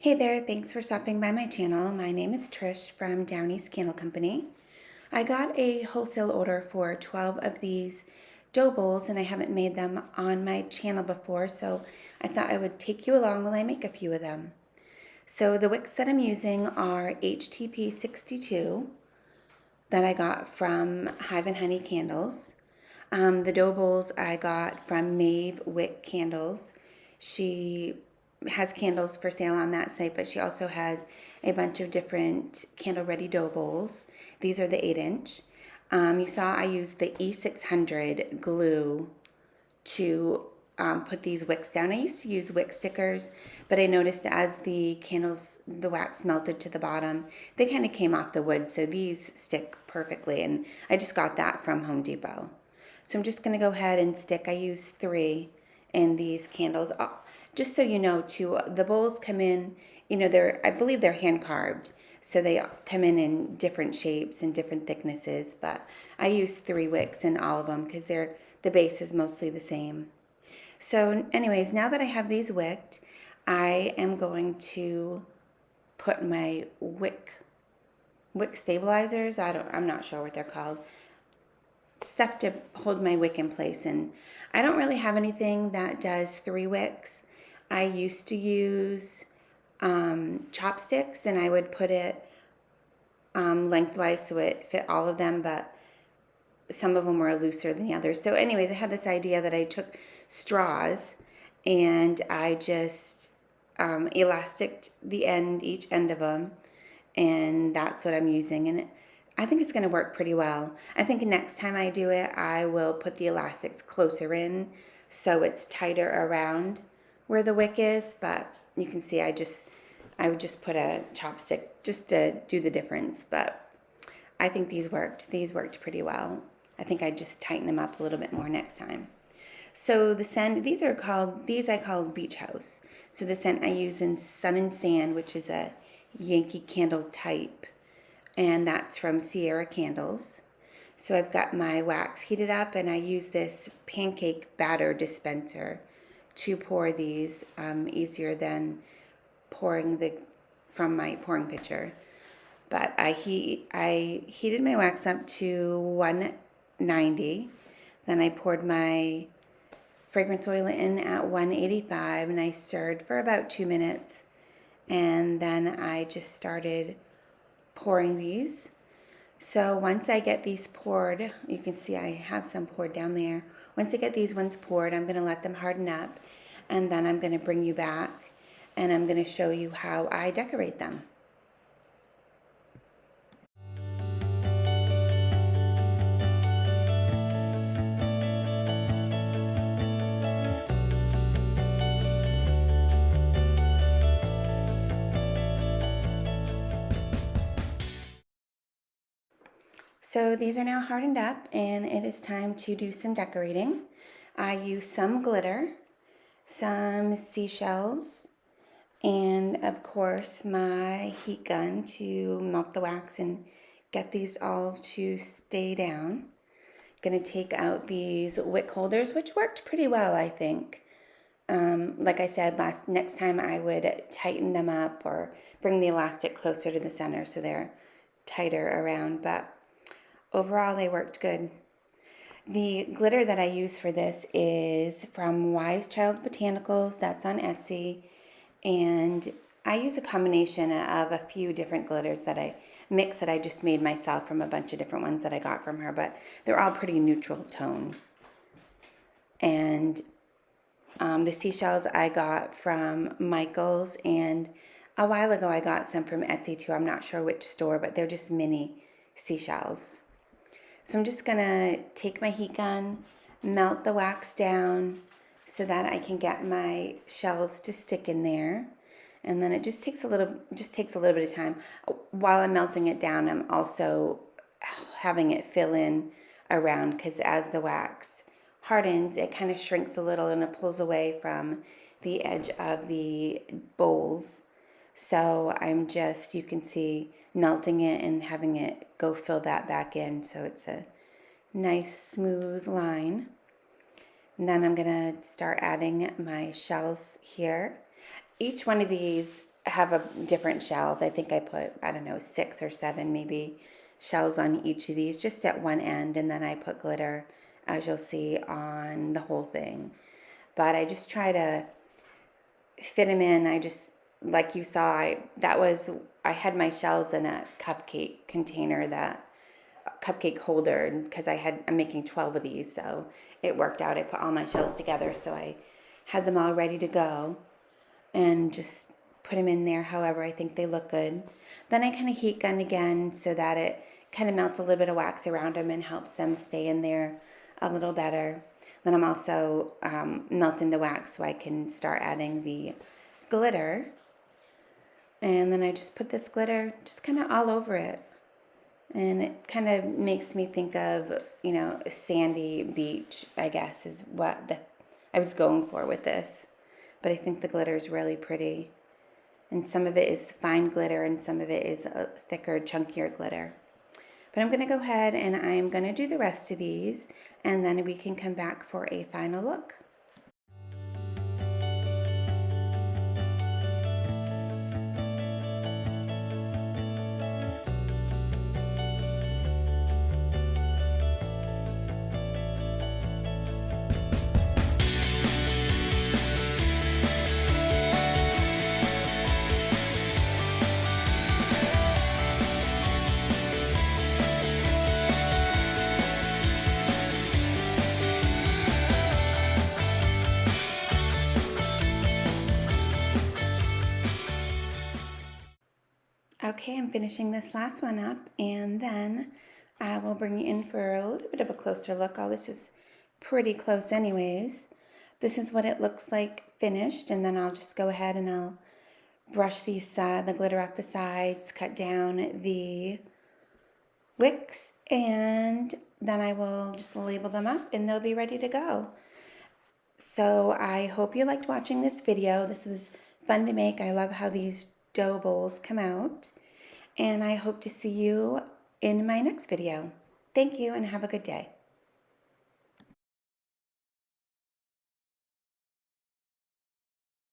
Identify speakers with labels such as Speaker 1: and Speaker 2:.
Speaker 1: Hey there, thanks for stopping by my channel. My name is Trish from Down East Candle Company. I got a wholesale order for 12 of these dough bowls and I haven't made them on my channel before, so I thought I would take you along while I make a few of them. So the wicks that I'm using are HTP 62 that I got from Hive and Honey Candles. The dough bowls I got from MavWicks Candles. She has candles for sale on that site, but she also has a bunch of different candle-ready dough bowls. These are the 8-inch. You saw I used the E600 glue to put these wicks down. I used to use wick stickers, but I noticed as the candles, the wax melted to the bottom, they kind of came off the wood, so these stick perfectly, and I just got that from Home Depot. So I'm just going to go ahead and stick, I use 3 in these candles. Just so you know, too, the bowls come in, I believe they're hand carved. So they come in different shapes and different thicknesses, but I use 3 wicks in all of them because the base is mostly the same. So anyways, now that I have these wicked, I am going to put my wick stabilizers, I'm not sure what they're called, stuff to hold my wick in place. And I don't really have anything that does 3 wicks. I used to use chopsticks, and I would put it lengthwise so it fit all of them, but some of them were looser than the others. So anyways, I had this idea that I took straws and I just elasticed each end of them, and that's what I'm using. And I think it's going to work pretty well. I think next time I do it, I will put the elastics closer in so it's tighter around where the wick is, but you can see I would just put a chopstick just to do the difference, but I think these worked pretty well. I think I just tighten them up a little bit more next time. So the scent, these I call Beach House. So the scent I use in Sun and Sand, which is a Yankee Candle type, and that's from Cierra Candles. So I've got my wax heated up, and I use this pancake batter dispenser to pour these, easier than pouring from my pouring pitcher. But I heated my wax up to 190. Then I poured my fragrance oil in at 185, and I stirred for about 2 minutes. And then I just started pouring these. So once I get these poured, you can see I have some poured down there. Once I get these ones poured, I'm going to let them harden up, and then I'm going to bring you back and I'm going to show you how I decorate them. So these are now hardened up, and it is time to do some decorating. I use some glitter, some seashells, and of course my heat gun to melt the wax and get these all to stay down. I'm going to take out these wick holders, which worked pretty well, I think. Like I said, next time I would tighten them up or bring the elastic closer to the center so they're tighter around, but overall they worked good. The glitter that I use for this is from Wise Child Botanicals. That's on Etsy. And I use a combination of a few different glitters that I mix that I just made myself from a bunch of different ones that I got from her, but they're all pretty neutral tone. And the seashells I got from Michael's, and a while ago I got some from Etsy too. I'm not sure which store, but they're just mini seashells. So I'm just gonna take my heat gun, melt the wax down so that I can get my shells to stick in there. And then it just takes a little bit of time. While I'm melting it down, I'm also having it fill in around, because as the wax hardens, it kind of shrinks a little and it pulls away from the edge of the bowls. So I'm just, you can see, melting it and having it go fill that back in so it's a nice smooth line. And then I'm gonna start adding my shells here. Each one of these have a different shells. I think I put, I don't know, 6 or 7 maybe shells on each of these, just at one end, and then I put glitter, as you'll see, on the whole thing. But I just try to fit them in. I just, like you saw, I had my shells in a cupcake container, that cupcake holder, because I'm making 12 of these, so it worked out. I put all my shells together, so I had them all ready to go, and just put them in there however I think they look good. Then I kind of heat gun again so that it kind of melts a little bit of wax around them and helps them stay in there a little better. Then I'm also melting the wax so I can start adding the glitter. And then I just put this glitter just kind of all over it. And it kind of makes me think of, a sandy beach, I guess, is what I was going for with this. But I think the glitter is really pretty. And some of it is fine glitter and some of it is a thicker, chunkier glitter. But I'm going to go ahead and I'm going to do the rest of these, and then we can come back for a final look. Okay, I'm finishing this last one up, and then I will bring you in for a little bit of a closer look. All this is pretty close anyways. This is what it looks like finished, and then I'll just go ahead and I'll brush the glitter off the sides, cut down the wicks, and then I will just label them up and they'll be ready to go. So I hope you liked watching this video. This was fun to make. I love how these dough bowls come out. And I hope to see you in my next video. Thank you and have a good day.